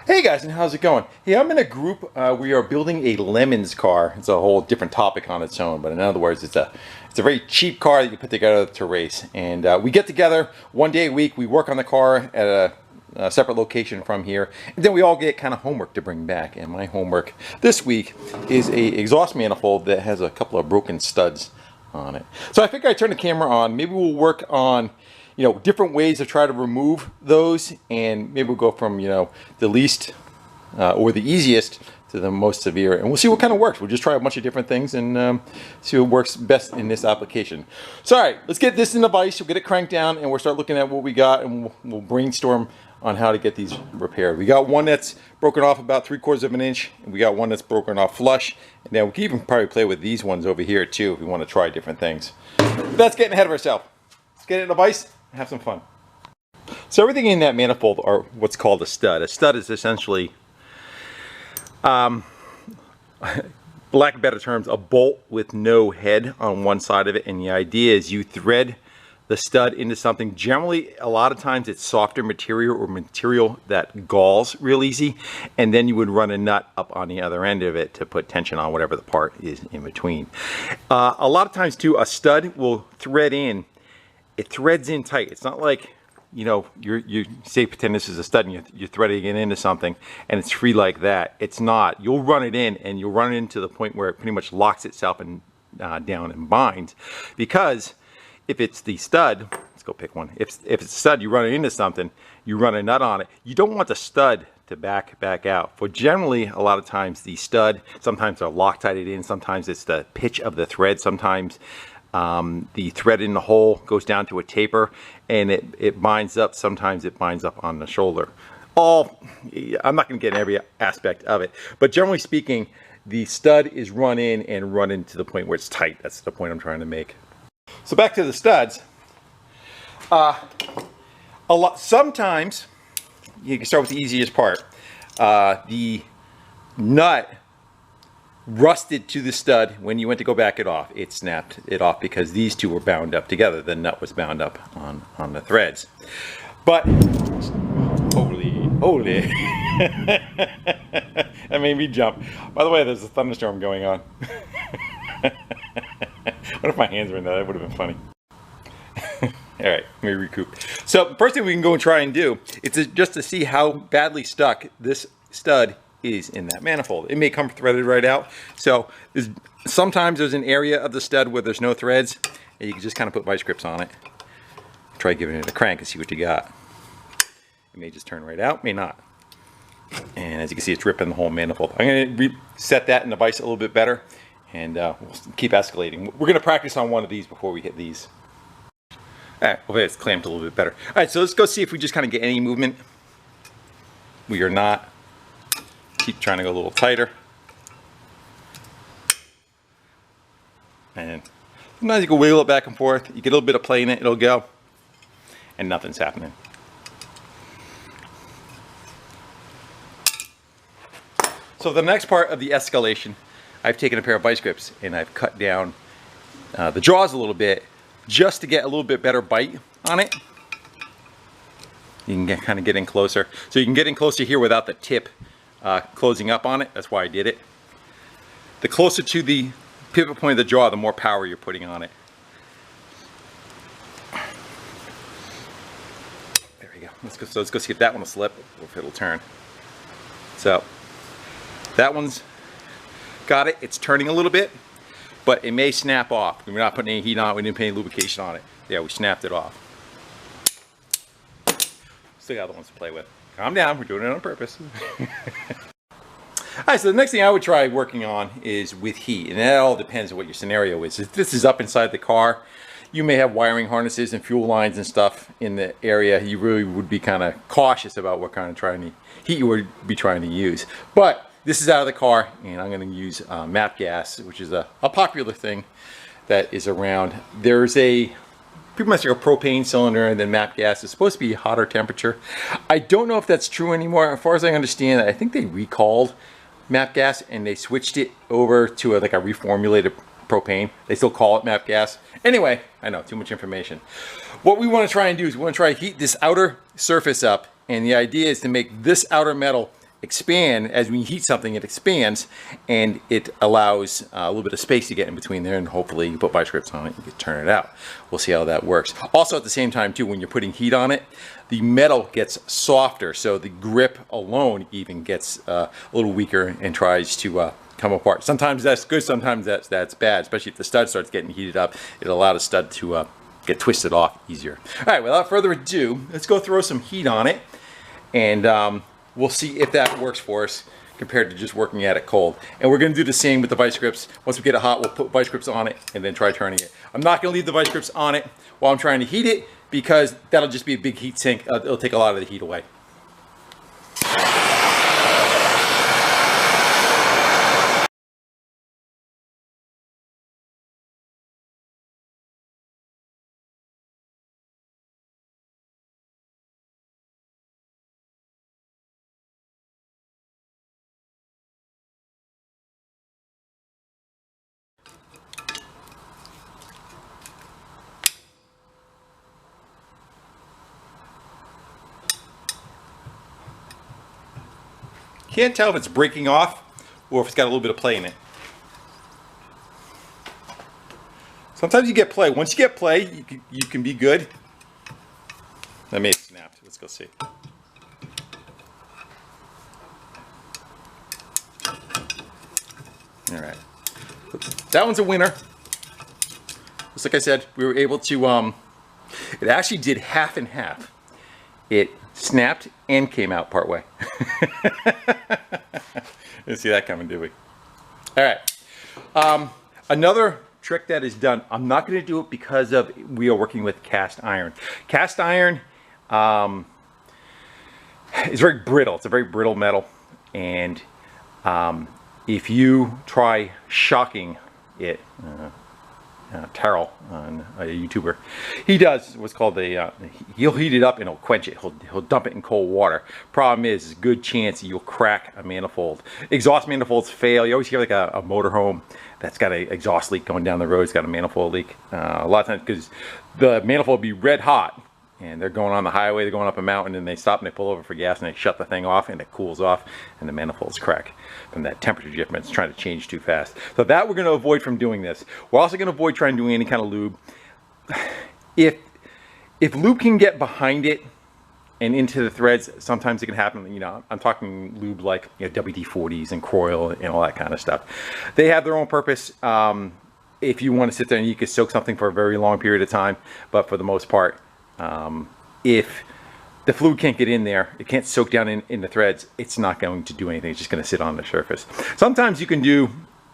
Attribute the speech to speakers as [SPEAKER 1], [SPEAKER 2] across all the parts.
[SPEAKER 1] Hey guys, and how's it going? Hey, I'm in a group. We are building a Lemons car. It's a whole different topic on its own, but in other words, it's a very cheap car that you put together to race. And we get together one day a week. We work on the car at a separate location from here, and then we all get kind of homework to bring back. And my homework this week is a exhaust manifold that has a couple of broken studs on it. So I figured I'd turn the camera on. Maybe we'll work on different ways to try to remove those, and maybe we'll go from, the least or the easiest to the most severe, and we'll see what kind of works. We'll just try a bunch of different things and see what works best in this application. So, all right, let's get this in the vise. We'll get it cranked down, and we'll start looking at what we got, and we'll brainstorm on how to get these repaired. We got one that's broken off about 3/4 of an inch, and we got one that's broken off flush, and then we can even probably play with these ones over here too if we want to try different things. But that's getting ahead of ourselves. Let's get it in the vise. Have some fun. So everything in that manifold are what's called a stud. A stud is essentially, lack of better terms, a bolt with no head on one side of it. And the idea is you thread the stud into something. Generally, a lot of times it's softer material or material that galls real easy. And then you would run a nut up on the other end of it to put tension on whatever the part is in between. A lot of times too, a stud will thread in. It threads in tight. It's not like, you say pretend this is a stud and you're threading it into something and it's free like that. It's not. You'll run it in, and you'll run it into the point where it pretty much locks itself down and binds. Because if it's the stud, let's go pick one. If it's a stud, you run it into something, you run a nut on it. You don't want the stud to back out. For generally, a lot of times the stud, sometimes they're Loctited in, sometimes it's the pitch of the thread, sometimes the thread in the hole goes down to a taper and it binds up. Sometimes it binds up on the shoulder. I'm not going to get in every aspect of it, but generally speaking, the stud is run in and run into the point where it's tight. That's the point I'm trying to make. So back to the studs. Sometimes you can start with the easiest part. The nut rusted to the stud when you went to go back it off. It snapped it off because these two were bound up together. The nut was bound up on the threads. But holy that made me jump. By the way, there's a thunderstorm going on. What if my hands were in that? That would have been funny. All right, let me recoup. So first thing we can go and try and do is just to see how badly stuck this stud is in that manifold. It may come threaded right out. So sometimes there's an area of the stud where there's no threads, and you can just kind of put vice grips on it. Try giving it a crank and see what you got. It may just turn right out, may not. And as you can see, it's ripping the whole manifold. I'm going to reset that in the vise a little bit better, and we'll keep escalating. We're going to practice on one of these before we hit these. All right, hopefully it's clamped a little bit better. All right, so let's go see if we just kind of get any movement. We are not. Keep trying to go a little tighter. And sometimes you can wiggle it back and forth. You get a little bit of play in it, it'll go. And nothing's happening. So the next part of the escalation, I've taken a pair of vice grips and I've cut down the jaws a little bit just to get a little bit better bite on it. You can kind of get in closer. So you can get in closer here without the tip closing up on it. That's why I did it. The closer to the pivot point of the jaw, the more power you're putting on it. There we go. Let's go see if that one will slip or if it'll turn. So that one's got it. It's turning a little bit, but it may snap off. We're not putting any heat on it. We didn't put any lubrication on it. Yeah, we snapped it off. Still got other ones to play with. Calm down, we're doing it on purpose. Alright, so the next thing I would try working on is with heat, and that all depends on what your scenario is. If this is up inside the car, you may have wiring harnesses and fuel lines and stuff in the area. You really would be kind of cautious about what kind of heat you would be trying to use. But this is out of the car, and I'm going to use MAP gas, which is a popular thing that is around. There's pretty much like a propane cylinder, and then MAP gas is supposed to be hotter temperature. I don't know if that's true anymore. As far as I understand, I think they recalled MAP gas and they switched it over to like a reformulated propane. They still call it MAP gas. Anyway, I know, too much information. What we want to try and do is we want to try to heat this outer surface up, and the idea is to make this outer metal expand. As we heat something, it expands, and it allows a little bit of space to get in between there, and hopefully you put vice grips on it, you can turn it out. We'll see how that works. Also, at the same time too, when you're putting heat on it, the metal gets softer, so the grip alone even gets a little weaker and tries to come apart. Sometimes that's good, sometimes that's bad, especially if the stud starts getting heated up. It'll allow the stud to get twisted off easier. All right, without further ado, let's go throw some heat on it, and we'll see if that works for us compared to just working at it cold. And we're gonna do the same with the vice grips. Once we get it hot, we'll put vice grips on it and then try turning it. I'm not gonna leave the vice grips on it while I'm trying to heat it, because that'll just be a big heat sink. It'll take a lot of the heat away. Can't tell if it's breaking off or if it's got a little bit of play in it. Sometimes you get play. Once you get play, you can be good. That may have snapped. Let's go see. All right. That one's a winner. Just like I said, we were able to, it actually did half and half. It snapped and came out partway. Didn't see that coming, did we? All right. Another trick that is done, I'm not going to do it because we are working with cast iron. Cast iron is very brittle. It's a very brittle metal, and if you try shocking it, Terrell, a YouTuber, he does what's called he'll heat it up and he'll quench it. He'll dump it in cold water. Problem is, good chance you'll crack a manifold. Exhaust manifolds fail. You always hear like a motorhome that's got an exhaust leak going down the road. It's got a manifold leak. A lot of times because the manifold will be red hot, and they're going on the highway, they're going up a mountain, and they stop and they pull over for gas, and they shut the thing off, and it cools off, and the manifolds crack from that temperature difference. It's trying to change too fast. So that we're going to avoid from doing this. We're also going to avoid trying to do any kind of lube. If lube can get behind it and into the threads, sometimes it can happen. You know, I'm talking lube like, you know, WD-40s and Croil and all that kind of stuff. They have their own purpose. If you want to sit there and you can soak something for a very long period of time, but for the most part, if the fluid can't get in there, it can't soak down in the threads, it's not going to do anything. It's just going to sit on the surface. Sometimes you can do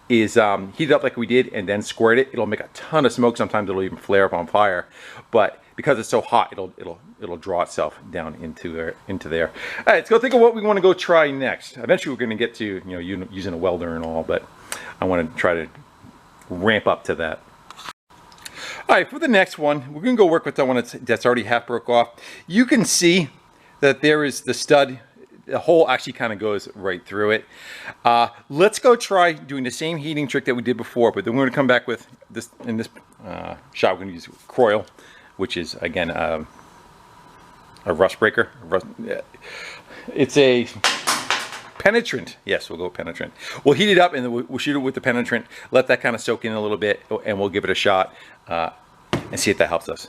[SPEAKER 1] is heat it up like we did and then squirt it. It'll make a ton of smoke. Sometimes it'll even flare up on fire, but because it's so hot, it'll draw itself down into there. All right, let's go think of what we want to go try next. Eventually, we're going to get to, you know, using a welder and all, but I want to try to ramp up to that. All right, for the next one, we're going to go work with the one that's already half broke off. You can see that there is the stud. The hole actually kind of goes right through it. Let's go try doing the same heating trick that we did before, but then we're going to come back with this. In this shot, we're going to use Croil, which is, again, a rust breaker. It's a penetrant. Yes, we'll go penetrant. We'll heat it up and then we'll shoot it with the penetrant. Let that kind of soak in a little bit, and we'll give it a shot and see if that helps us.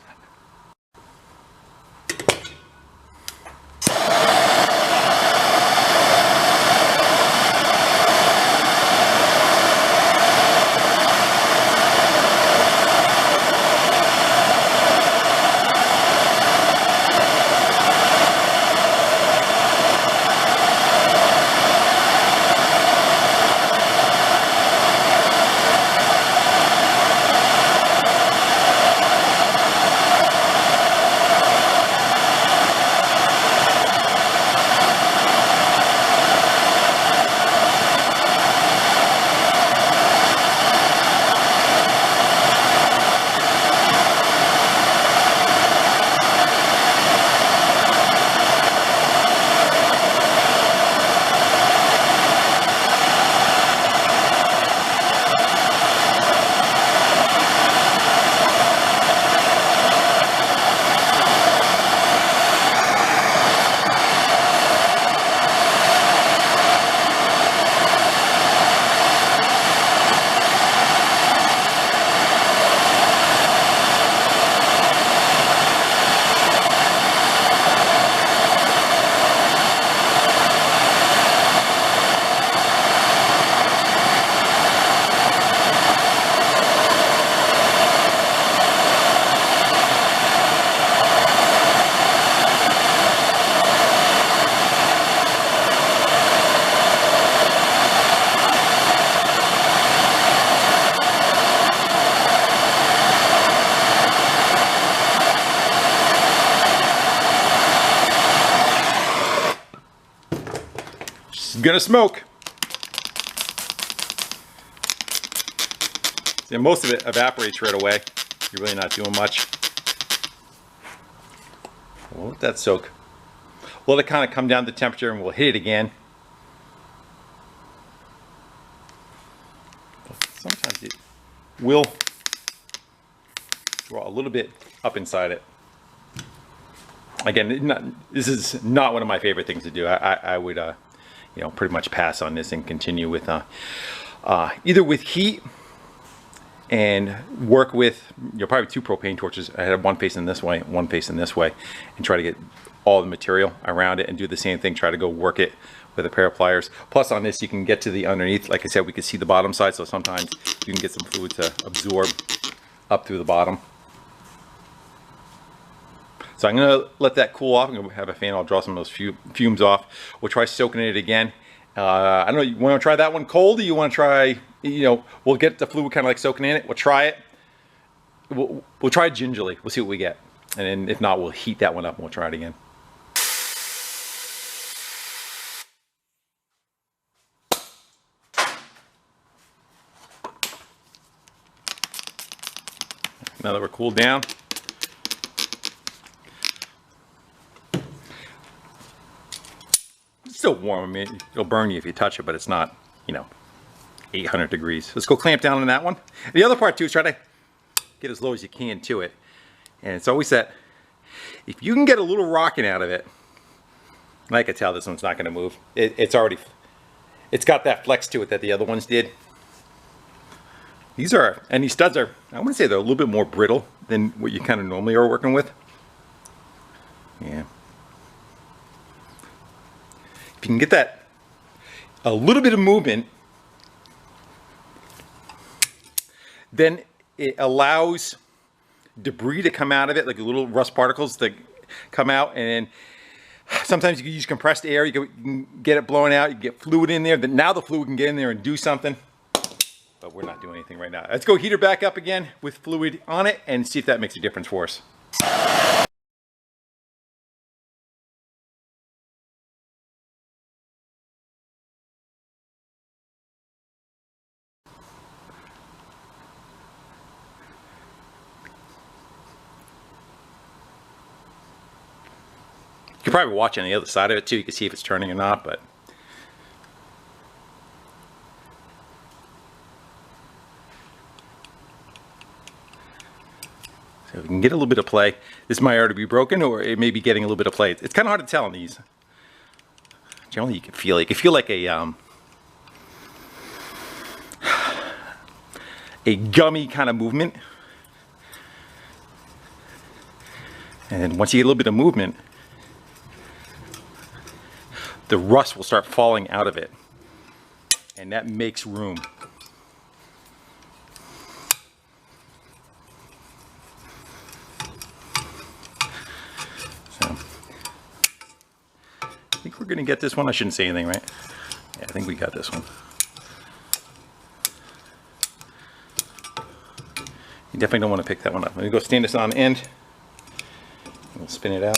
[SPEAKER 1] It's gonna smoke. See, most of it evaporates right away. You're really not doing much. We'll let that soak. We'll let it kind of come down to temperature and we'll hit it again. Sometimes it will draw a little bit up inside it. Again, this is not one of my favorite things to do. I would, you know, pretty much pass on this and continue with either with heat and work with, you know, probably 2 propane torches. I had one facing this way, one facing this way, and try to get all the material around it and do the same thing. Try to go work it with a pair of pliers. Plus on this, you can get to the underneath. Like I said, we can see the bottom side, so sometimes you can get some fluid to absorb up through the bottom. So I'm gonna let that cool off. I'm gonna have a fan. I'll draw some of those fumes off. We'll try soaking it again. I don't know, you want to try that one cold, or you want to try, you know, we'll get the fluid kind of like soaking in it. We'll try it. We'll try it gingerly. We'll see what we get. And then if not, we'll heat that one up and we'll try it again. Now that we're cooled down, it's still warm. I mean, it'll burn you if you touch it, but it's not, you know, 800 degrees. Let's go clamp down on that one. The other part too is try to get as low as you can to it. And it's always that, if you can get a little rocking out of it, I can tell this one's not going to move. It's got that flex to it that the other ones did. These studs are, I want to say they're a little bit more brittle than what you kind of normally are working with. Yeah. If you can get that, a little bit of movement, then it allows debris to come out of it, like little rust particles that come out, and then sometimes you can use compressed air, you can get it blowing out, you get fluid in there, then now the fluid can get in there and do something. But we're not doing anything right now. Let's go heat her back up again with fluid on it and see if that makes a difference for us. You can probably watch on the other side of it too. You can see if it's turning or not, but so we can get a little bit of play. This might already be broken, or it may be getting a little bit of play. It's kind of hard to tell on these. Generally, you can feel it. You can feel like a gummy kind of movement. And once you get a little bit of movement, the rust will start falling out of it. And that makes room. So, I think we're going to get this one. I shouldn't say anything, right? Yeah, I think we got this one. You definitely don't want to pick that one up. I'm going to go stand this on end. We'll spin it out.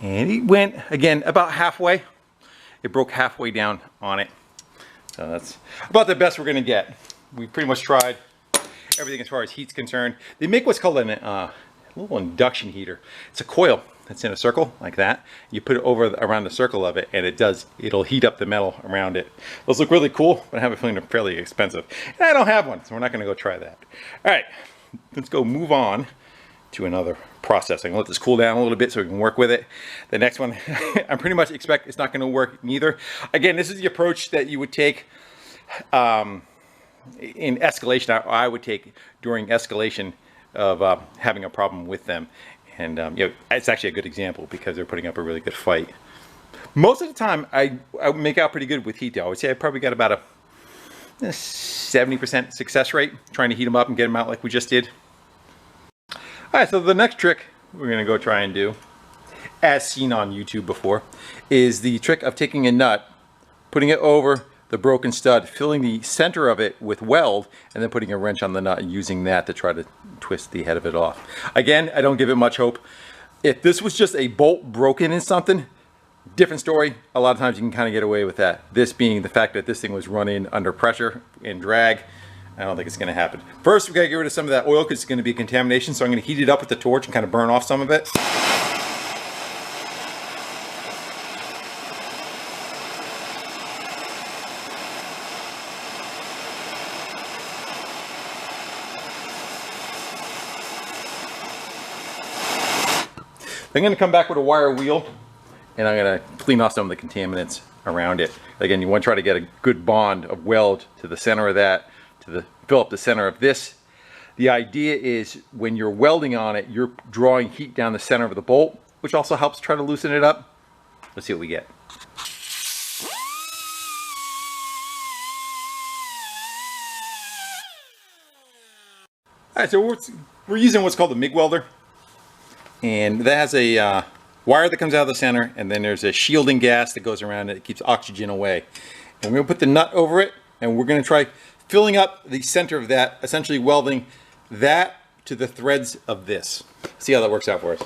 [SPEAKER 1] And it went, again, about halfway. It broke halfway down on it. So that's about the best we're going to get. We pretty much tried everything as far as heat's concerned. They make what's called a little induction heater. It's a coil that's in a circle like that. You put it around the circle of it, and it'll heat up the metal around it. Those look really cool, but I have a feeling they're fairly expensive. And I don't have one, so we're not going to go try that. All right, let's go move on to another processing. Let this cool down a little bit so we can work with it. The next one, I pretty much expect it's not going to work neither. Again, this is the approach that you would take in escalation. I would take during escalation of having a problem with them. And you know, it's actually a good example because they're putting up a really good fight. Most of the time, I make out pretty good with heat though. I would say I probably got about a 70% success rate trying to heat them up and get them out like we just did. All right, so the next trick we're gonna go try and do, as seen on YouTube before, is the trick of taking a nut, putting it over the broken stud, filling the center of it with weld, and then putting a wrench on the nut and using that to try to twist the head of it off. Again, I don't give it much hope. If this was just a bolt broken in something, different story. A lot of times you can kind of get away with that. This being the fact that this thing was running under pressure and drag, I don't think it's going to happen. First, we got to get rid of some of that oil because it's going to be contamination. So I'm going to heat it up with the torch and kind of burn off some of it. I'm going to come back with a wire wheel and I'm going to clean off some of the contaminants around it. Again, you want to try to get a good bond of weld to the center of that, fill up the center of this. The idea is when you're welding on it, you're drawing heat down the center of the bolt, which also helps try to loosen it up. Let's see what we get. All right, so we're using what's called the MIG welder. And that has a wire that comes out of the center, and then there's a shielding gas that goes around it. It keeps oxygen away. And we're going to put the nut over it, and we're going to try filling up the center of that, essentially welding that to the threads of this. See how that works out for us.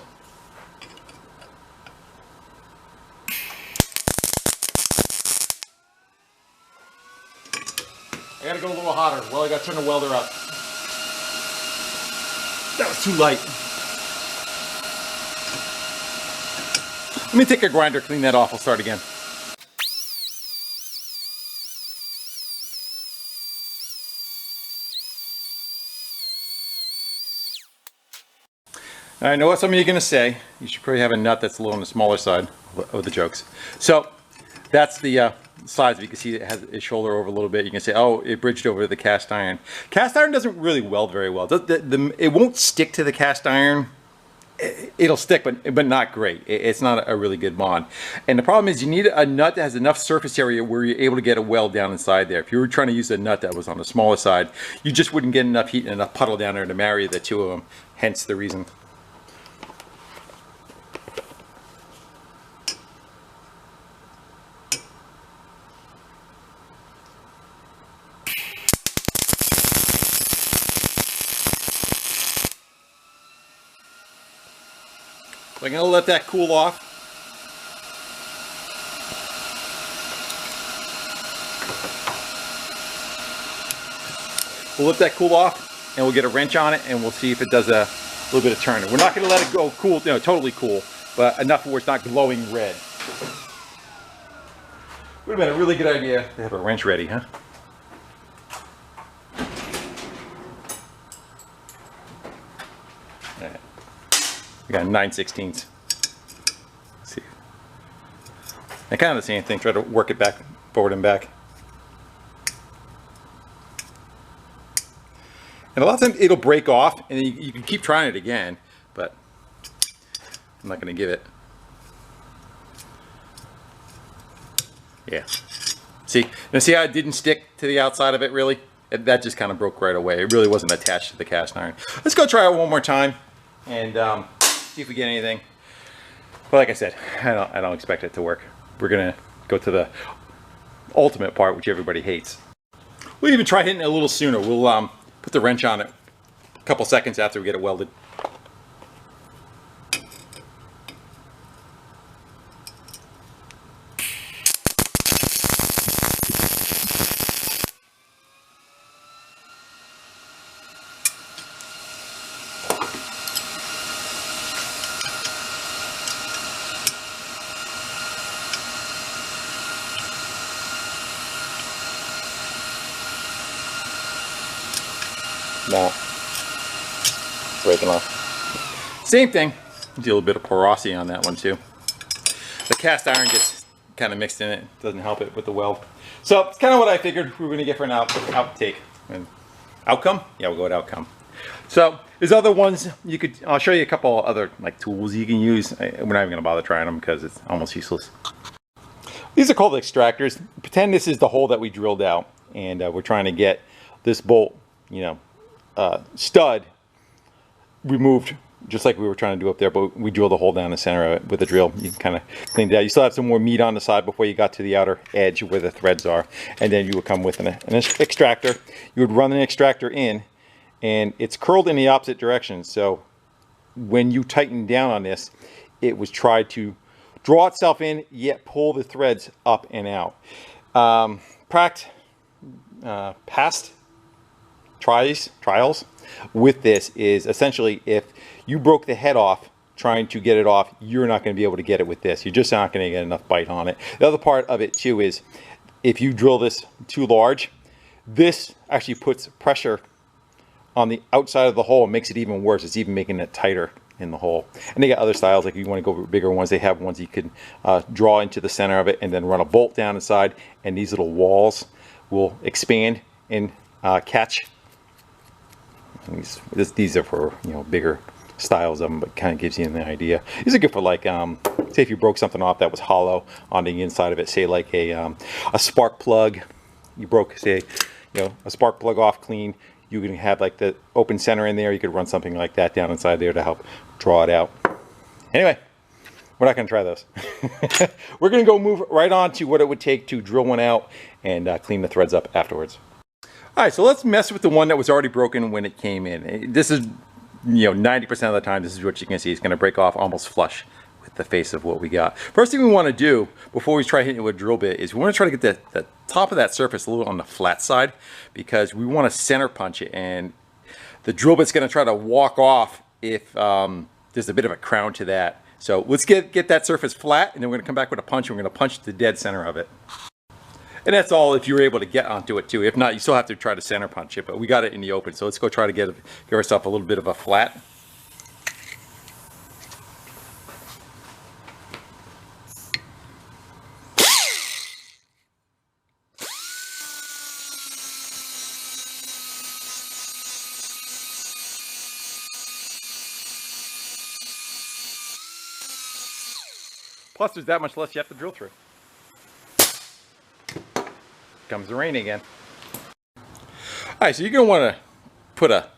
[SPEAKER 1] I got to go a little hotter. Well, I got to turn the welder up. That was too light. Let me take a grinder, clean that off. We'll start again. I know what some of you are going to say. You should probably have a nut that's a little on the smaller side of the jokes. So that's the size. You can see it has its shoulder over a little bit. You can say, oh, it bridged over the cast iron. Cast iron doesn't really weld very well. It won't stick to the cast iron. It'll stick, but not great. It's not a really good bond. And the problem is you need a nut that has enough surface area where you're able to get a weld down inside there. If you were trying to use a nut that was on the smaller side, you just wouldn't get enough heat and enough puddle down there to marry the two of them. Hence the reason. I'm going to let that cool off. We'll let that cool off and we'll get a wrench on it and we'll see if it does a little bit of turning. We're not going to let it go cool, totally cool, but enough where it's not glowing red. Would have been a really good idea to have a wrench ready, huh? All right. We got 9/16. See, and kind of the same thing. Try to work it back, forward and back. And a lot of times it'll break off, and you can keep trying it again, but I'm not going to give it. Yeah. See, now see how it didn't stick to the outside of it really? That just kind of broke right away. It really wasn't attached to the cast iron. Let's go try it one more time and see if we get anything. But like I said, I don't expect it to work. We're gonna go to the ultimate part, which everybody hates. We'll even try hitting it a little sooner. We'll put the wrench on it a couple seconds after we get it welded. Now, breaking off. Same thing. Do a little bit of porosity on that one too. The cast iron gets kind of mixed in it. Doesn't help it with the weld. So it's kind of what I figured we were going to get for an outtake. And outcome? Yeah, we'll go with outcome. So there's other ones you could. I'll show you a couple other like tools you can use. We're not even going to bother trying them because it's almost useless. These are called extractors. Pretend this is the hole that we drilled out, and we're trying to get this bolt, stud removed just like we were trying to do up there, but we drilled a hole down the center of it with a drill. You can kind of clean it out. You still have some more meat on the side before you got to the outer edge where the threads are, and then you would come with an extractor. You would run an extractor in, and it's curled in the opposite direction, so when you tighten down on this, it was tried to draw itself in, yet pull the threads up and out. Past trials with this is essentially if you broke the head off trying to get it off, you're not going to be able to get it with this. You're just not going to get enough bite on it. The other part of it too is if you drill this too large, this actually puts pressure on the outside of the hole and makes it even worse. It's even making it tighter in the hole. And they got other styles, like if you want to go bigger ones, they have ones you can draw into the center of it and then run a bolt down inside, and these little walls will expand and catch. And these are for, you know, bigger styles of them, but kind of gives you an idea. These are good for, like, say if you broke something off that was hollow on the inside of it, say like a spark plug. You broke, say, you know, a spark plug off clean. You can have like the open center in there. You could run something like that down inside there to help draw it out. Anyway, we're not going to try those. We're going to go move right on to what it would take to drill one out and clean the threads up afterwards. All right, so let's mess with the one that was already broken when it came in. This is, you know, 90% of the time, this is what you can see. It's going to break off almost flush with the face of what we got. First thing we want to do before we try hitting it with a drill bit is we want to try to get the top of that surface a little on the flat side, because we want to center punch it, and the drill bit's going to try to walk off if there's a bit of a crown to that. So let's get that surface flat, and then we're going to come back with a punch, and we're going to punch the dead center of it. And that's all if you're able to get onto it too. If not, you still have to try to center punch it, but we got it in the open. So let's go try to give ourselves a little bit of a flat. Plus, there's that much less you have to drill through. Comes the rain again. All right, so you're gonna want to put a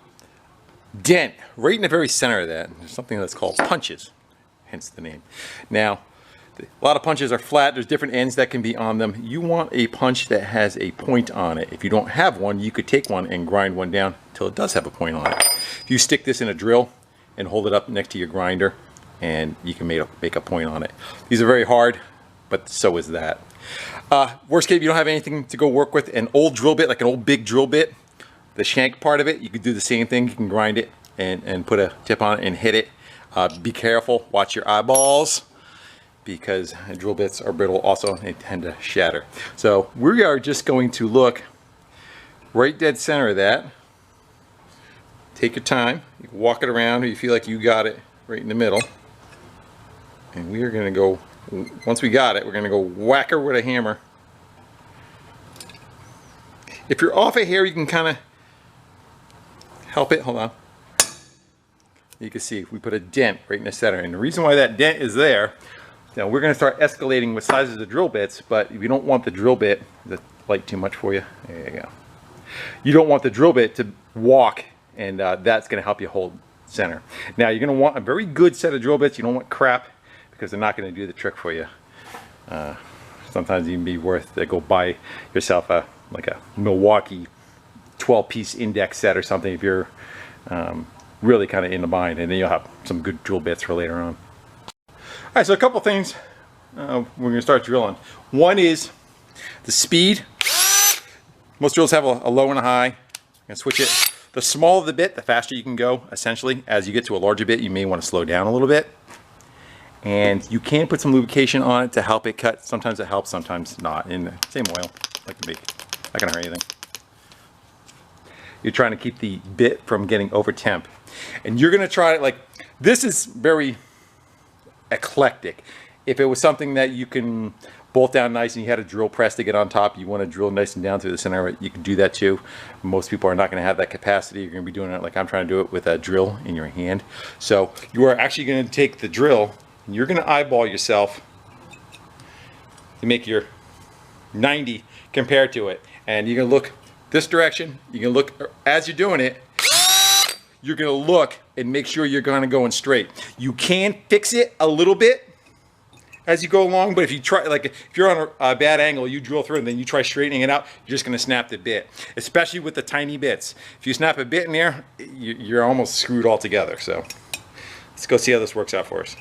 [SPEAKER 1] dent right in the very center of that. There's something that's called punches, hence the name. Now, a lot of punches are flat. There's different ends that can be on them. You want a punch that has a point on it. If you don't have one, you could take one and grind one down until it does have a point on it. If you stick this in a drill and hold it up next to your grinder, and you can make a point on it. These are very hard, but so is that. Worst case, if you don't have anything to go work with, an old drill bit, like an old big drill bit, the shank part of it, you could do the same thing. You can grind it and put a tip on it and hit it. Be careful, watch your eyeballs, because drill bits are brittle also, they tend to shatter. So we are just going to look right dead center of that. Take your time, you can walk it around, or you feel like you got it right in the middle. And we are going to go, once we got it, we're going to go whack her with a hammer. If you're off a hair, you can kind of help it. Hold on. You can see we put a dent right in the center. And the reason why that dent is there, now we're going to start escalating with sizes of drill bits, but if you don't want the drill bit, is the light too much for you? There you go. You don't want the drill bit to walk, and that's going to help you hold center. Now you're going to want a very good set of drill bits. You don't want crap, because they're not going to do the trick for you. Sometimes it can be worth to go buy yourself like a Milwaukee 12-piece index set or something if you're really kind of in the bind, and then you'll have some good drill bits for later on. All right, so a couple things we're going to start drilling. One is the speed. Most drills have a low and a high. I'm going to switch it. The smaller the bit, the faster you can go, essentially. As you get to a larger bit, you may want to slow down a little bit. And you can put some lubrication on it to help it cut. Sometimes it helps, sometimes not. And same oil, like a big, not gonna hurt anything. You're trying to keep the bit from getting over temp. And you're gonna try it like, this is very eclectic. If it was something that you can bolt down nice and you had a drill press to get on top, you want to drill nice and down through the center of it, you can do that too. Most people are not going to have that capacity. You're going to be doing it like I'm trying to do it with a drill in your hand. So you are actually going to take the drill and you're going to eyeball yourself to make your 90 compared to it. And you're going to look this direction. You can look as you're doing it. You're going to look and make sure you're going to go in straight. You can fix it a little bit as you go along, but if you try, like if you're on a bad angle, you drill through and then you try straightening it out, you're just gonna snap the bit, especially with the tiny bits. If you snap a bit in there, you're almost screwed altogether. So Let's go see how this works out for us.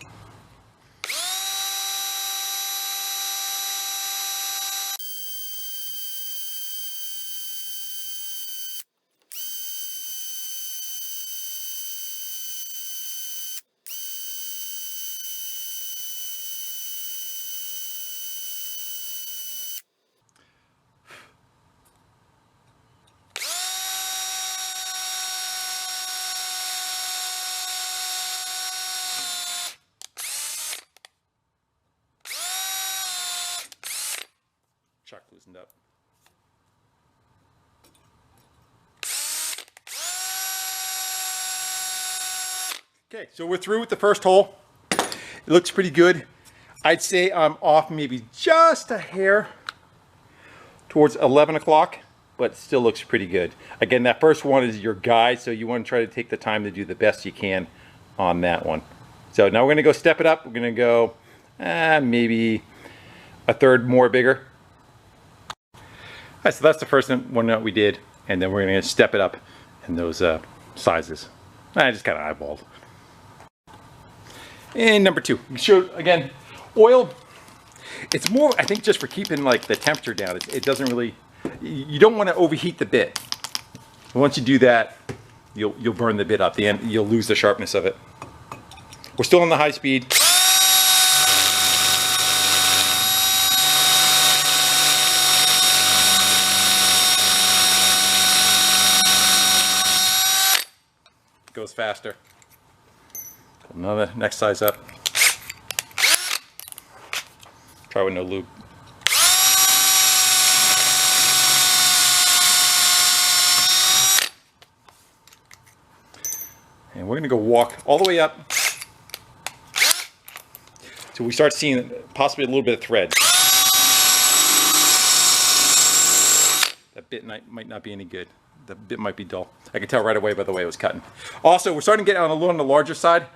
[SPEAKER 1] Chuck loosened up. Okay, so we're through with the first hole. It looks pretty good. I'd say I'm off maybe just a hair towards 11 o'clock, but it still looks pretty good. Again, that first one is your guide, so you want to try to take the time to do the best you can on that one. So now we're going to go step it up. We're going to go maybe a third more bigger. All right, so that's the first one that we did, and then we're going to step it up in those sizes. I just kind of eyeballed. And number 2, you show again oil. It's more, I think, just for keeping like the temperature down. It doesn't really. You don't want to overheat the bit. Once you do that, you'll burn the bit up. The end, you'll lose the sharpness of it. We're still on the high speed. Goes faster. Another next size up. Try with no lube. And we're going to go walk all the way up till we start seeing possibly a little bit of thread. That bit might not be any good. The bit might be dull. I can tell right away by the way it was cutting. Also, we're starting to get on a little on the larger side,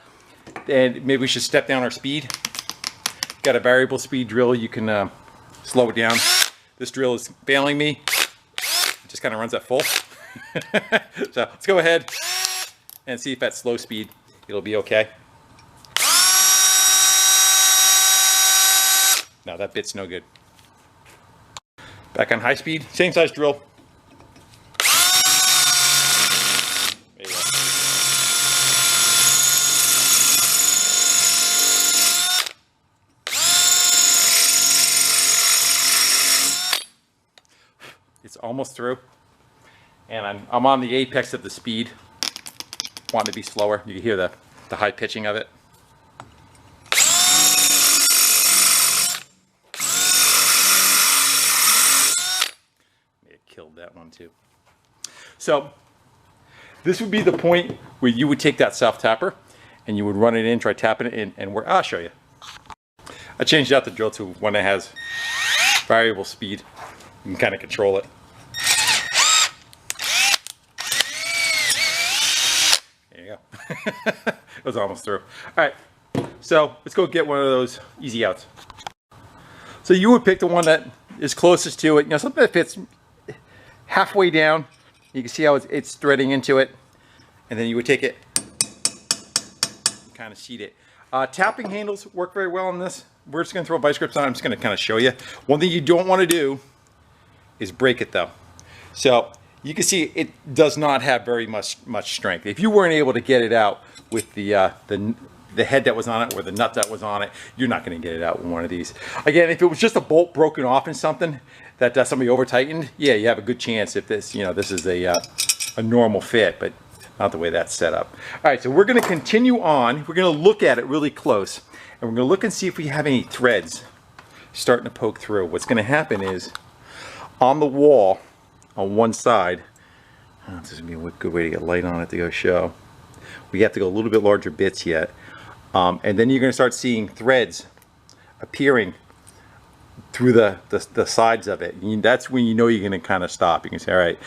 [SPEAKER 1] and maybe we should step down our speed. Got a variable speed drill. You can slow it down. This drill is failing me. It just kind of runs at full. So let's go ahead and see if at slow speed it'll be okay. No, that bit's no good. Back on high speed, same size drill. There you go. It's almost through, and I'm on the apex of the speed. Want to be slower. You can hear the high pitching of it. It killed that one too. So this would be the point where you would take that self tapper and you would run it in, try tapping it in, and I'll show you. I changed out the drill to one that has variable speed. You can kind of control it. There you go. It was almost through. All right, so let's go get one of those easy outs. So you would pick the one that is closest to it. You know, something that fits halfway down. You can see how it's threading into it, and then you would take it, kind of seat it. Tapping handles work very well on this. We're just going to throw vice grips on. I'm just going to kind of show you. One thing you don't want to do is break it though. So you can see it does not have very much strength. If you weren't able to get it out with the head that was on it or the nut that was on it, you're not going to get it out with one of these. Again, if it was just a bolt broken off in something that somebody over tightened, yeah, you have a good chance if this, you know, this is a normal fit, but not the way that's set up. All right, so we're going to continue on. We're going to look at it really close, and we're going to look and see if we have any threads starting to poke through. What's going to happen is on the wall on one side, this is going to be a good way to get light on it to go show. We have to go a little bit larger bits yet. And then you're going to start seeing threads appearing through the sides of it. That's when you know you're going to kind of stop. You can say, all right,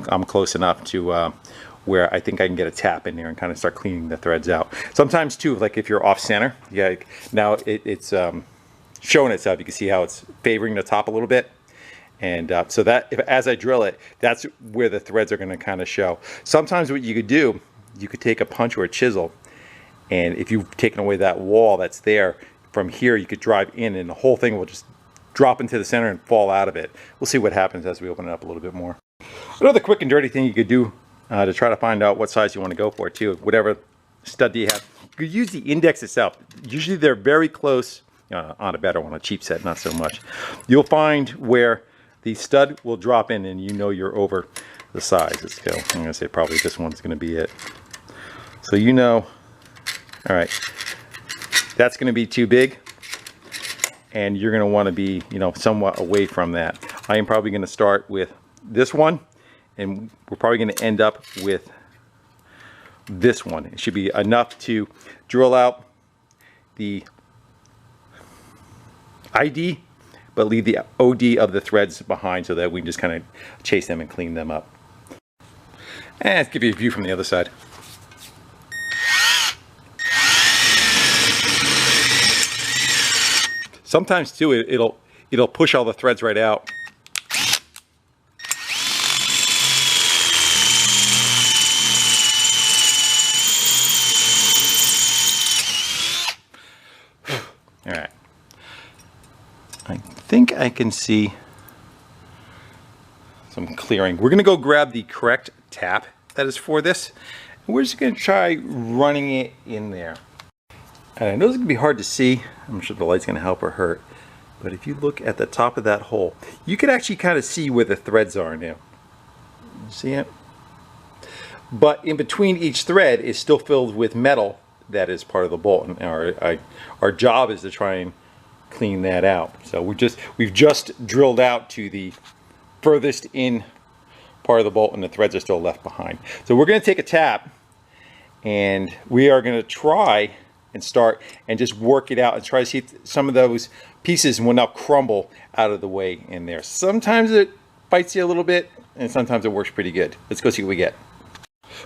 [SPEAKER 1] I'm close enough to where I think I can get a tap in there and kind of start cleaning the threads out. Sometimes too, like if you're off center, yeah, now it's showing itself. You can see how it's favoring the top a little bit. And so that as I drill it, that's where the threads are going to kind of show. Sometimes what you could do, you could take a punch or a chisel And if you've taken away that wall that's there, from here you could drive in and the whole thing will just drop into the center and fall out of it. We'll see what happens as we open it up a little bit more. Another quick and dirty thing you could do to try to find out what size you want to go for too, whatever stud you have, you could use the index itself. Usually they're very close, on a better one, a cheap set, not so much. You'll find where the stud will drop in and you know you're over the size. Let's go. I'm going to say probably this one's going to be it. So you know, all right, that's going to be too big and you're going to want to be, somewhat away from that. I am probably going to start with this one and we're probably going to end up with this one. It should be enough to drill out the ID, but leave the OD of the threads behind so that we can just kind of chase them and clean them up. And let's give you a view from the other side. Sometimes too, it'll push all the threads right out. All right. I think I can see some clearing. We're going to go grab the correct tap that is for this. And we're just going to try running it in there. And I know it's going to be hard to see. I'm sure the light's going to help or hurt. But if you look at the top of that hole, you can actually kind of see where the threads are now. See it? But in between each thread is still filled with metal that is part of the bolt. And our job is to try and clean that out. So we've just drilled out to the furthest in part of the bolt and the threads are still left behind. So we're going to take a tap and we are going to try and start and just work it out and try to see if some of those pieces will now crumble out of the way in there. Sometimes it bites you a little bit and sometimes it works pretty good. Let's go see what we get.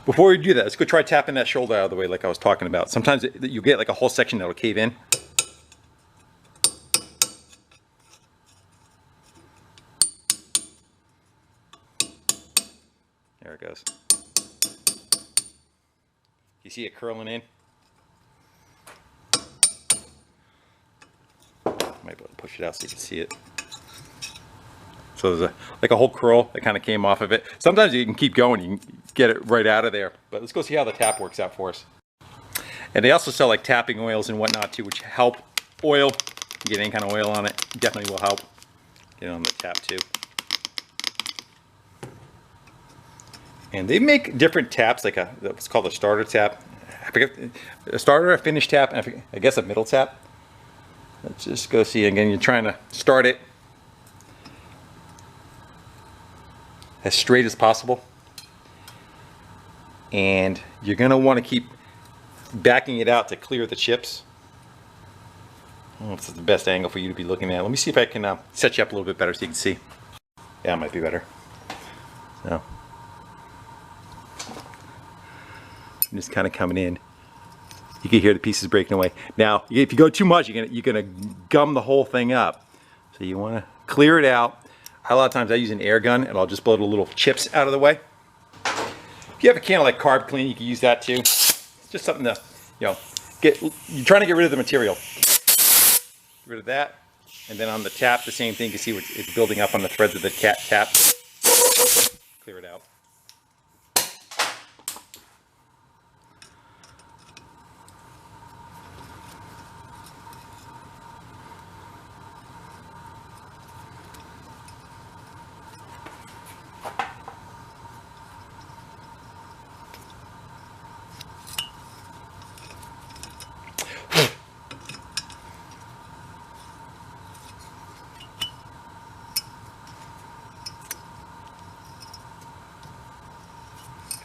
[SPEAKER 1] Before we do that, let's go try tapping that shoulder out of the way like I was talking about. Sometimes you get like a whole section that'll cave in. There it goes. You see it curling in? Might be able to push it out so you can see it. So there's like a whole curl that kind of came off of it. Sometimes you can keep going, you can get it right out of there. But let's go see how the tap works out for us. And they also sell like tapping oils and whatnot too, which help oil. You get any kind of oil on it, definitely will help. Get it on the tap too. And they make different taps, like what's called a starter tap. I forget, a starter, a finish tap, and I guess a middle tap. Let's just go see again. You're trying to start it as straight as possible. And you're going to want to keep backing it out to clear the chips. I don't know if it's the best angle for you to be looking at. Let me see if I can set you up a little bit better so you can see. Yeah, it might be better. So I'm just kind of coming in. You can hear the pieces breaking away. Now, if you go too much, you're gonna gum the whole thing up. So you want to clear it out. A lot of times I use an air gun and I'll just blow the little chips out of the way. If you have a can of like carb clean, you can use that too. It's just something to, you're trying to get rid of the material. Get rid of that. And then on the tap, the same thing. You can see it's building up on the threads of the tap. Clear it out.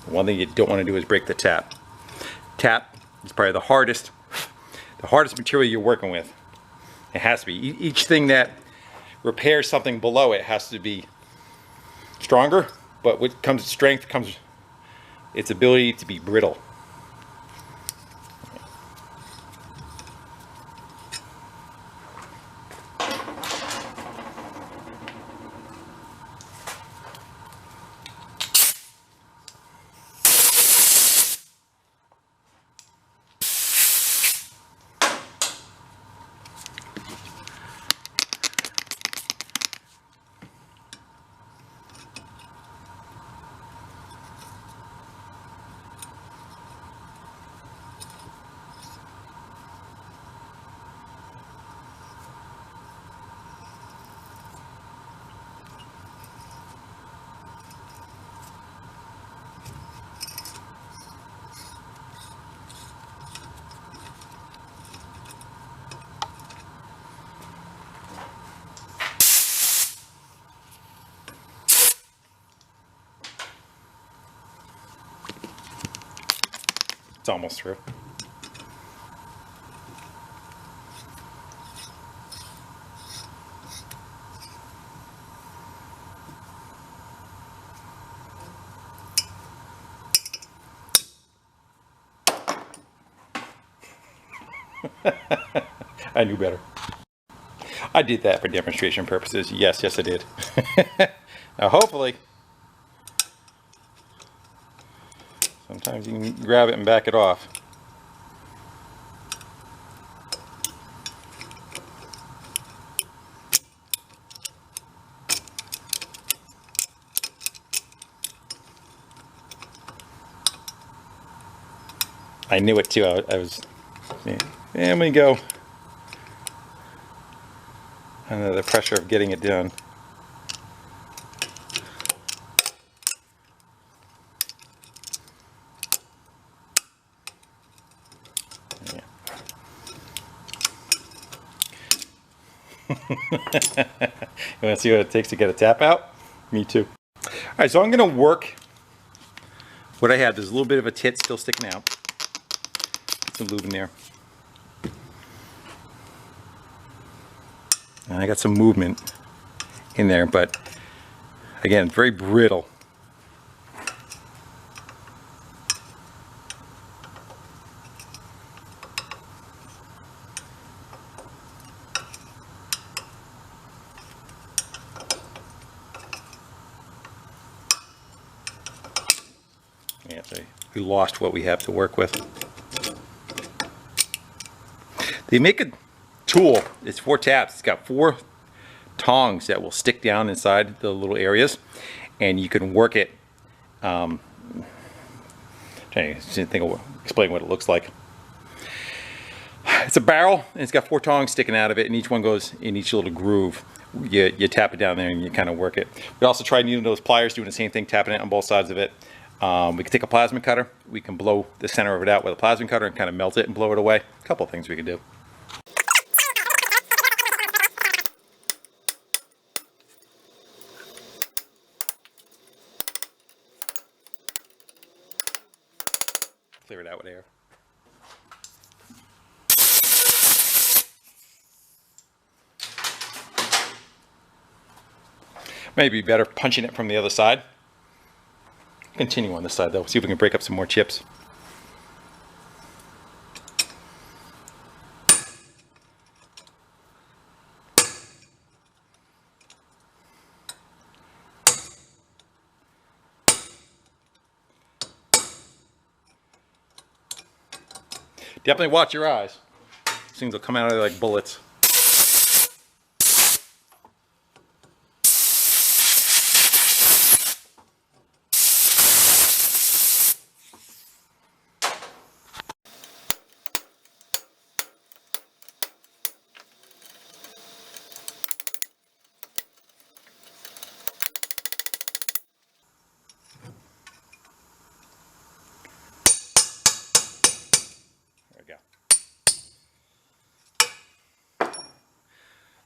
[SPEAKER 1] One thing you don't want to do is break the tap. Tap is probably the hardest material you're working with. It has to be. Each thing that repairs something below it has to be stronger, but what comes with strength comes its ability to be brittle. almost through. I knew better. I did that for demonstration purposes. Yes, I did. Now hopefully, sometimes you can grab it and back it off. I knew it too. I was, yeah, I'm gonna go under the pressure of getting it done. Yeah. You want to see what it takes to get a tap out? Me too. All right, so I'm gonna work what I have. There's a little bit of a tit still sticking out. Get some lube in there. And I got some movement in there, but again, very brittle. Yeah, so we lost what we have to work with. They make a tool. It's 4 taps. It's got 4 tongs that will stick down inside the little areas, and you can work it. Trying to think of explain what it looks like. It's a barrel, and it's got 4 tongs sticking out of it, and each one goes in each little groove. You tap it down there, and you kind of work it. We also tried using those pliers, doing the same thing, tapping it on both sides of it. We can take a plasma cutter. We can blow the center of it out with a plasma cutter and kind of melt it and blow it away. A couple of things we could do. Clear it out with air. Maybe better punching it from the other side. Continue on this side though, see if we can break up some more chips. Definitely watch your eyes. These things will come out of there like bullets.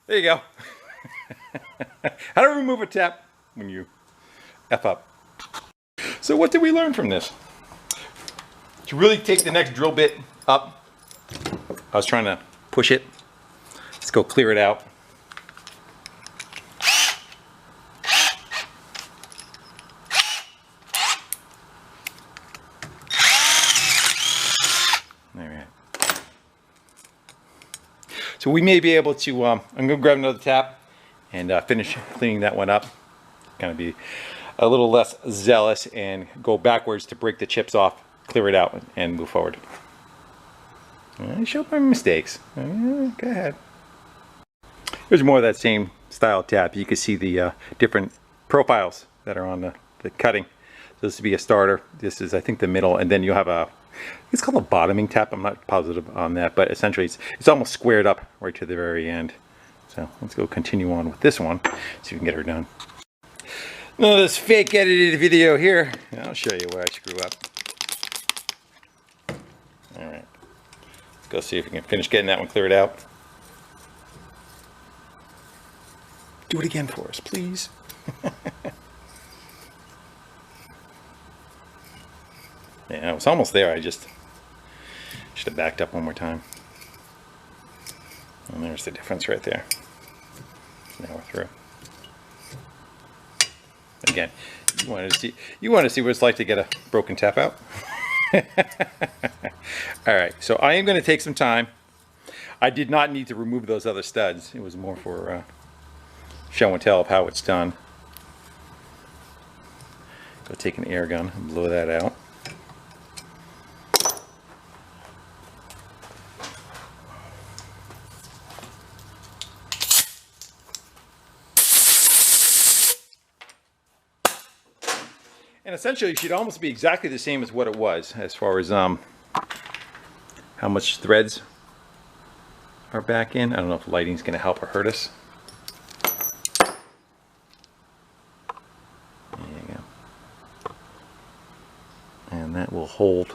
[SPEAKER 1] There you go. How to remove a tap when you F up. So what did we learn from this? To really take the next drill bit up. I was trying to push it. Let's go clear it out. So we may be able to, I'm going to grab another tap and finish cleaning that one up. Kind of be a little less zealous and go backwards to break the chips off, clear it out, and move forward. I showed my mistakes. Go ahead. Here's more of that same style tap. You can see the different profiles that are on the cutting. So this would be a starter. This is, I think, the middle, and then you have a, it's called a bottoming tap. I'm not positive on that, but essentially it's almost squared up right to the very end. So let's go continue on with this one, see if we can get her done. None of this fake edited video here. I'll show you where I screw up. All right, let's go see if we can finish getting that one cleared out. Do it again for us, please. Yeah, I was almost there. I just should have backed up one more time. And there's the difference right there. Now we're through. Again, you want to see what it's like to get a broken tap out. All right, so I am going to take some time. I did not need to remove those other studs. It was more for show and tell of how it's done. Go take an air gun and blow that out. And essentially it should almost be exactly the same as what it was as far as how much threads are back in. I don't know if lighting's going to help or hurt us. There you go. And that will hold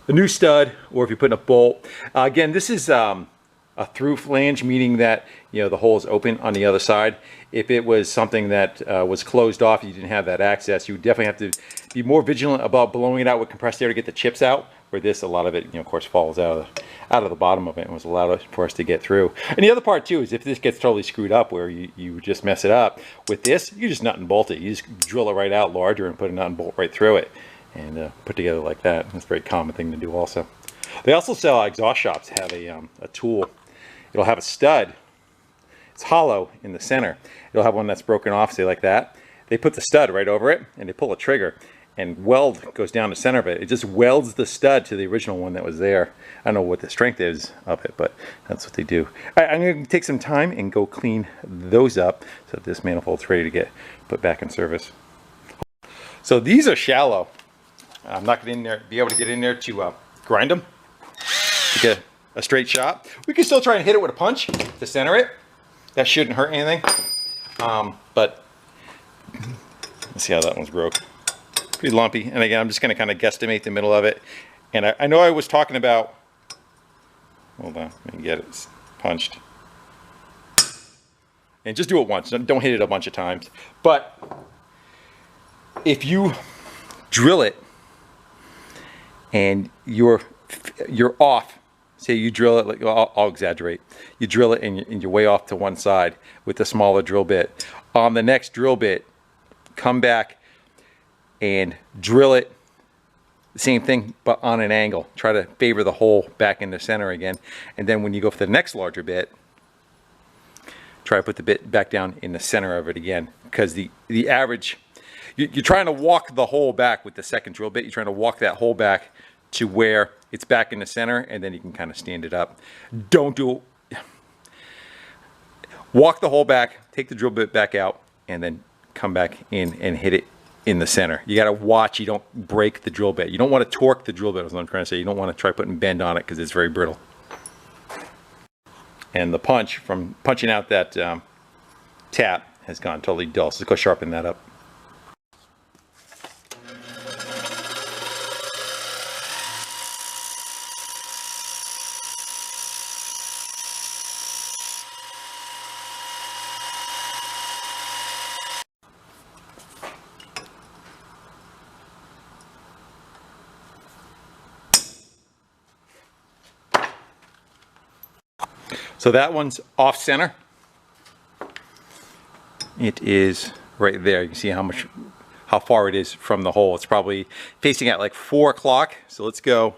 [SPEAKER 1] the new stud, or if you put in a bolt. Again, this is a through flange, meaning that the hole is open on the other side. If it was something that was closed off, you didn't have that access, you would definitely have to be more vigilant about blowing it out with compressed air to get the chips out. Where this, a lot of it, of course, falls out of the bottom of it and was allowed for us to get through. And the other part too is if this gets totally screwed up, where you just mess it up with this, you just nut and bolt it. You just drill it right out larger and put a nut and bolt right through it, and put together like that. That's a very common thing to do. Also, they also sell exhaust shops have a tool. It'll have a stud. It's hollow in the center. It'll have one that's broken off, say like that. They put the stud right over it, and they pull a trigger, and weld goes down the center of it. It just welds the stud to the original one that was there. I don't know what the strength is of it, but that's what they do. All right, I'm going to take some time and go clean those up so that this manifold's ready to get put back in service. So these are shallow. I'm not going to be able to get in there to grind them to get a straight shot. We can still try and hit it with a punch to center it. That shouldn't hurt anything. But let's see how that one's broke. Pretty lumpy. And again, I'm just going to kind of guesstimate the middle of it. And I know I was talking about, hold on, let me get it punched. And just do it once. Don't hit it a bunch of times. But if you drill it and you're off, say you drill it, like I'll exaggerate. You drill it and you're way off to one side with the smaller drill bit. On the next drill bit, come back and drill it, the same thing, but on an angle. Try to favor the hole back in the center again. And then when you go for the next larger bit, try to put the bit back down in the center of it again. Because the average, you're trying to walk the hole back with the second drill bit. You're trying to walk that hole back to where it's back in the center, and then you can kind of stand it up. Don't do it. Walk the hole back, take the drill bit back out, and then come back in and hit it in the center. You got to watch you don't break the drill bit. You don't want to torque the drill bit, is what I'm trying to say. You don't want to try putting bend on it because it's very brittle. And the punch from punching out that tap has gone totally dull, so let's go sharpen that up. So that one's off center. It is right there. You can see how far it is from the hole. It's probably facing at like 4 o'clock. So let's go.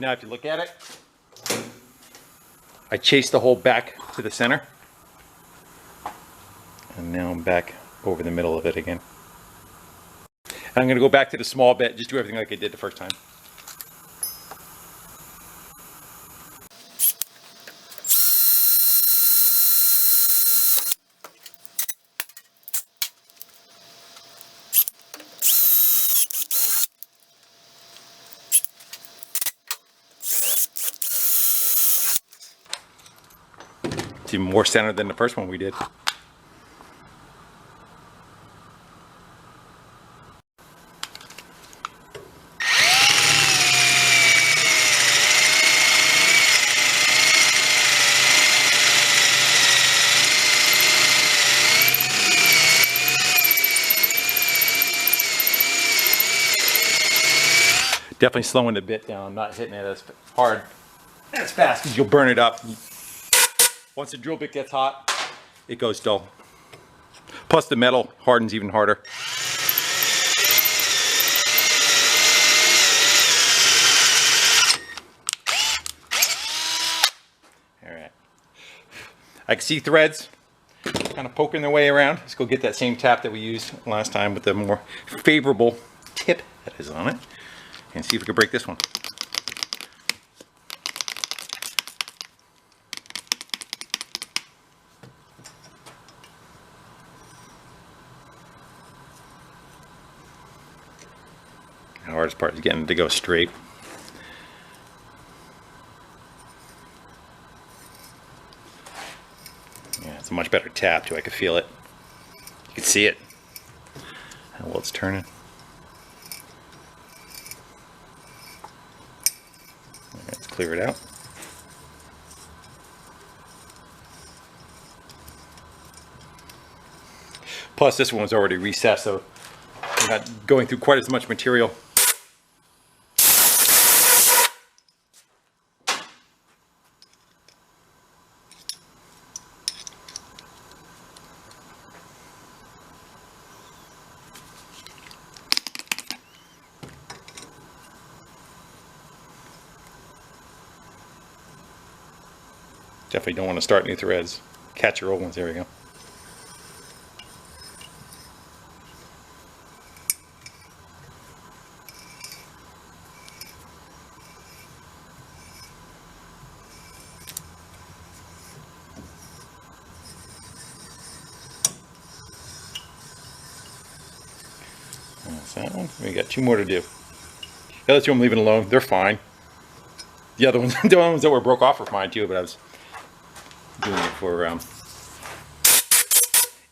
[SPEAKER 1] Now if you look at it, I chased the hole back to the center. And now I'm back over the middle of it again. I'm going to go back to the small bit, just do everything like I did the first time. It's even more centered than the first one we did. Definitely slowing the bit down. I'm not hitting it as hard, as fast, because you'll burn it up. Once the drill bit gets hot, it goes dull. Plus the metal hardens even harder. All right. I can see threads kind of poking their way around. Let's go get that same tap that we used last time with the more favorable tip that is on it. And see if we can break this one. The hardest part is getting it to go straight. Yeah, it's a much better tap too. I can feel it. You can see it. How well it's turning. Let's clear it out. Plus this one was already recessed, so you're not going through quite as much material. Definitely don't want to start new threads. Catch your old ones. There we go. That's that one. We got two more to do. The other two I'm leaving alone. They're fine. The other ones, the ones that were broke off were fine too, but I was doing it for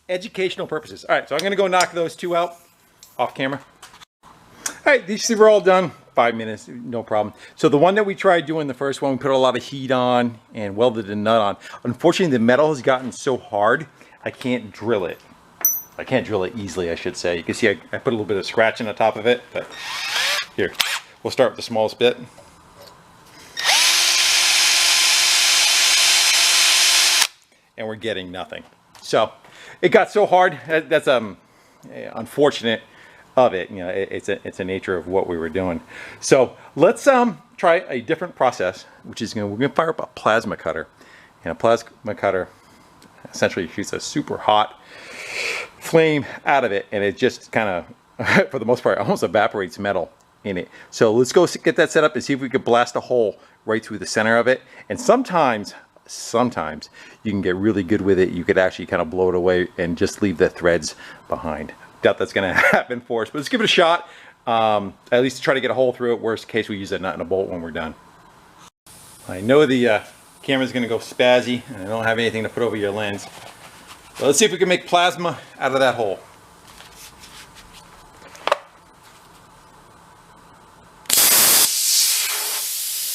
[SPEAKER 1] educational purposes. All right, so I'm going to go knock those two out off camera. All right, these two were all done. 5 minutes, no problem. So the one that we tried doing, the first one, we put a lot of heat on and welded a nut on. Unfortunately, the metal has gotten so hard, I can't drill it. I can't drill it easily, I should say. You can see I put a little bit of scratch on the top of it, but here, we'll start with the smallest bit. And we're getting nothing. So it got so hard. That's unfortunate of it. You know, it's a nature of what we were doing. So let's try a different process, which is we're gonna fire up a plasma cutter, and a plasma cutter essentially shoots a super hot flame out of it, and it just kind of, for the most part, almost evaporates metal in it. So let's go get that set up and see if we could blast a hole right through the center of it. And sometimes you can get really good with it. You could actually kind of blow it away and just leave the threads behind. Doubt that's going to happen for us, but let's give it a shot. At least try to get a hole through it. Worst case, we use a nut and a bolt when we're done. I know the camera's going to go spazzy, and I don't have anything to put over your lens. So let's see if we can make plasma out of that hole.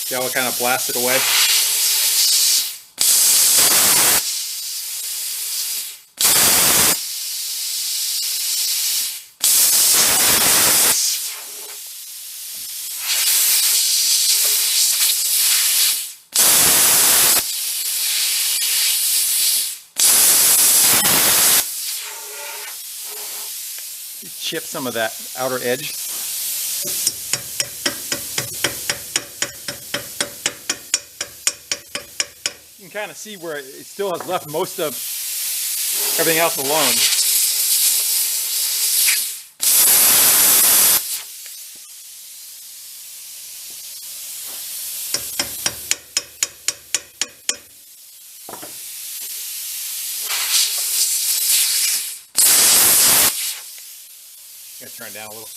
[SPEAKER 1] See how it kind of blasted away? Chip some of that outer edge. You can kind of see where it still has left most of everything else alone. I'm gonna turn it down a little.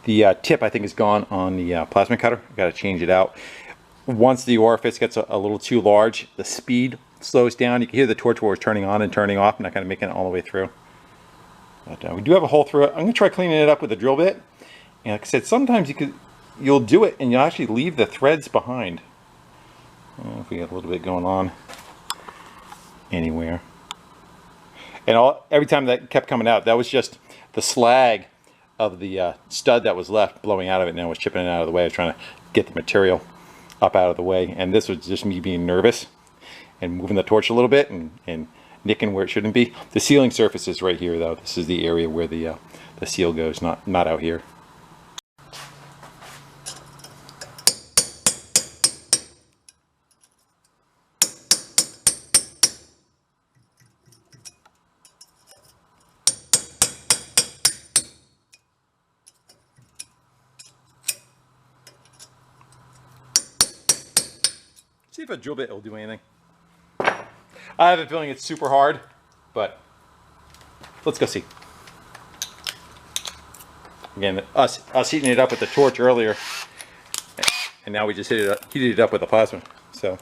[SPEAKER 1] The tip, I think, is gone on the plasma cutter. I've got to change it out. Once the orifice gets a little too large, the speed slows down. You can hear the torch wheels turning on and turning off, not kind of making it all the way through. But we do have a hole through it. I'm going to try cleaning it up with a drill bit. And like I said, sometimes you'll do it and you'll actually leave the threads behind. I don't know if we got a little bit going on anywhere. And every time that kept coming out, that was just the slag of the stud that was left blowing out of it, and I was chipping it out of the way. I was trying to get the material up out of the way, and this was just me being nervous and moving the torch a little bit and nicking where it shouldn't be. The sealing surface is right here, though. This is the area where the seal goes, not out here. See if a drill bit will do anything. I have a feeling it's super hard, but let's go see. Again, us heating it up with the torch earlier, and now we just heated it up with the plasma. So.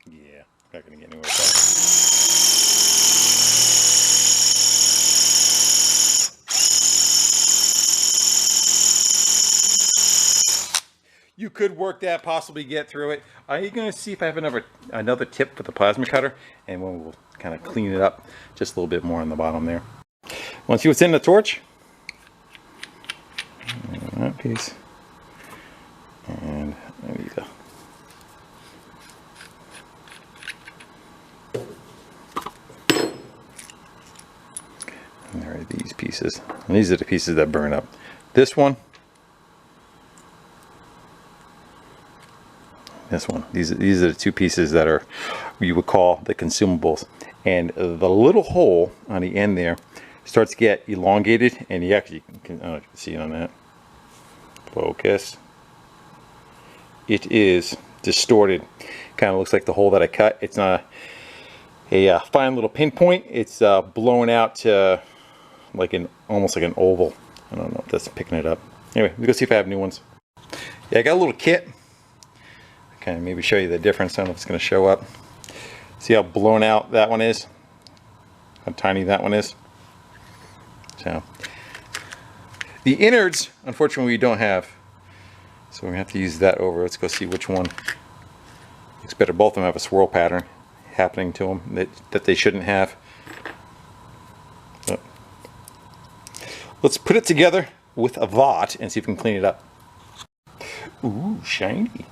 [SPEAKER 1] Yeah, not gonna get anywhere with that. You could work that, possibly get through it. I'm going to see if I have another tip for the plasma cutter, and we'll kind of clean it up just a little bit more on the bottom there. Want to see what's in the torch? That piece. And there you go. And there are these pieces. And these are the pieces that burn up. This one. This one. These are the two pieces that are, you would call the consumables. And the little hole on the end there starts to get elongated, and you actually can, I don't know if you can see it on that. Focus. It is distorted. Kind of looks like the hole that I cut. It's not a fine little pinpoint. It's blown out to like almost like an oval. I don't know if that's picking it up. Anyway, let's go see if I have new ones. Yeah, I got a little kit. Kind of maybe show you the difference. I don't know if it's going to show up. See how blown out that one is? How tiny that one is? So the innards, unfortunately, we don't have. So we're going to have to use that over. Let's go see which one looks better. Both of them have a swirl pattern happening to them that they shouldn't have. So let's put it together with a Vought and see if we can clean it up. Ooh, shiny.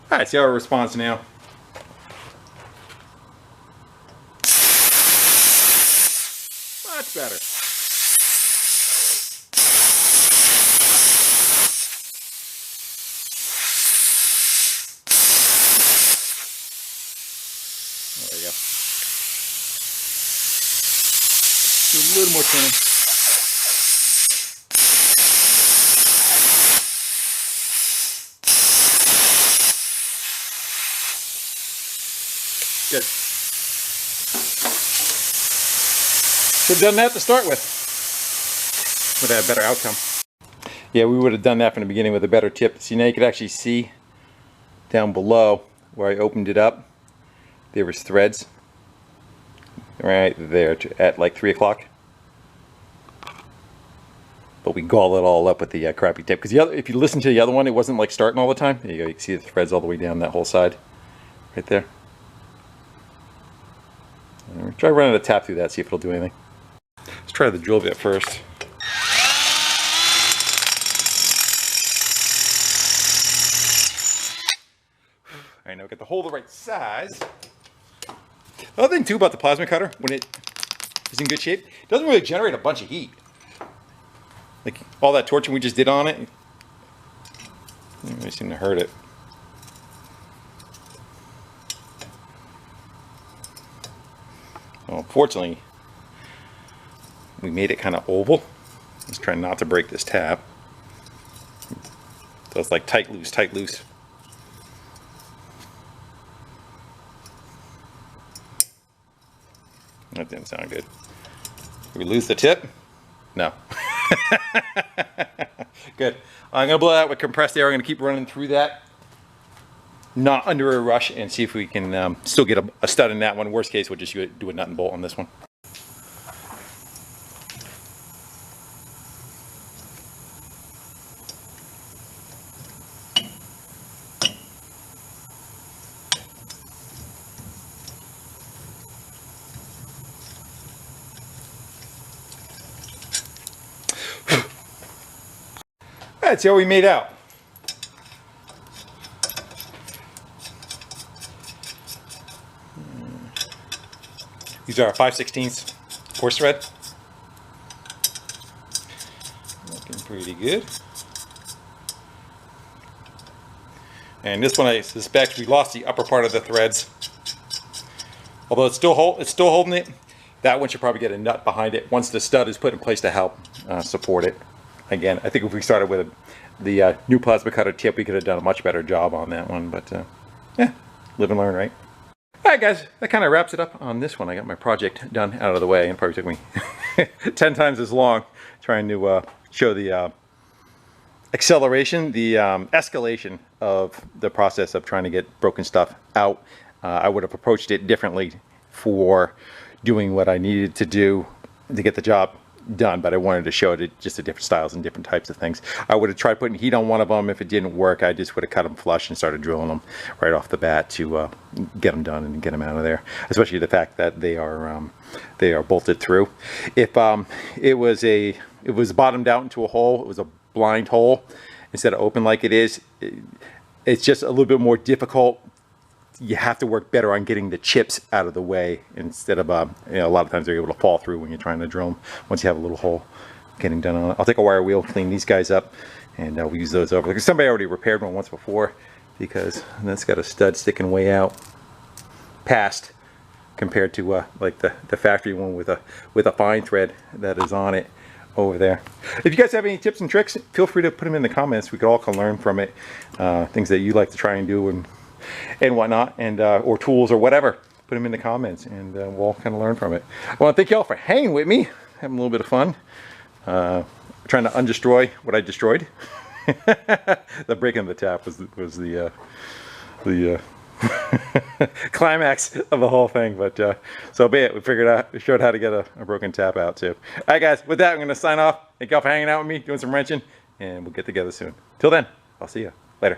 [SPEAKER 1] All right, see our response now. Much better. There you go. Do a little more turning. Good. Should have done that to start with. Would have had a better outcome. Yeah, we would have done that from the beginning with a better tip. See, now you could actually see down below where I opened it up. there was threads right there at like 3 o'clock. But we gall it all up with the crappy tape. Because if you listen to the other one, it wasn't like starting all the time. There you go. You can see the threads all the way down that whole side. Right there. Try running a tap through that, see if it'll do anything. Let's try the drill bit first. All right, now we got the hole the right size. The other thing too about the plasma cutter, when it is in good shape, it doesn't really generate a bunch of heat. Like all that torching we just did on it, didn't really seem to hurt it. Well, unfortunately, we made it kind of oval. Let's try not to break this tab. So it's like tight, loose, tight, loose. That didn't sound good. Did we lose the tip? No. Good. I'm going to blow that with compressed air. I'm going to keep running through that. Not under a rush, and see if we can still get a stud in that one. Worst case, we'll just do a nut and bolt on this one. That's how we made out. These are 5/16 horse thread. Looking pretty good. And this one, I suspect we lost the upper part of the threads. Although it's still holding it. That one should probably get a nut behind it once the stud is put in place to help support it. Again, I think if we started with the new plasma cutter tip, we could have done a much better job on that one. But yeah, live and learn, right? All right, guys, that kind of wraps it up on this one. I got my project done out of the way, and it probably took me 10 times as long trying to show the acceleration, the escalation of the process of trying to get broken stuff out. I would have approached it differently for doing what I needed to do to get the job done, but I wanted to show it just the different styles and different types of things. I would have tried putting heat on one of them. If it didn't work, I just would have cut them flush and started drilling them right off the bat to get them done and get them out of there. Especially the fact that they are bolted through. If it was bottomed out into a hole, it was a blind hole instead of open like it is, it's just a little bit more difficult. You have to work better on getting the chips out of the way instead of, you know, a lot of times they're able to fall through when you're trying to drill them once you have a little hole getting done on it. I'll take a wire wheel, clean these guys up, and we'll use those over. Because somebody already repaired one once before, because that's got a stud sticking way out past compared to like the factory one with a fine thread that is on it over there. If you guys have any tips and tricks, feel free to put them in the comments. We could all can learn from it. Things that you like to try and do and whatnot, and or tools or whatever, put them in the comments, and we'll all kind of learn from it. I want to thank y'all for hanging with me, having a little bit of fun, trying to undestroy what I destroyed. The breaking of the tap was the climax of the whole thing, but so be it. We showed how to get a broken tap out too. All right, guys, with that, I'm going to sign off. Thank y'all for hanging out with me, doing some wrenching, and we'll get together soon. Till then, I'll see you later.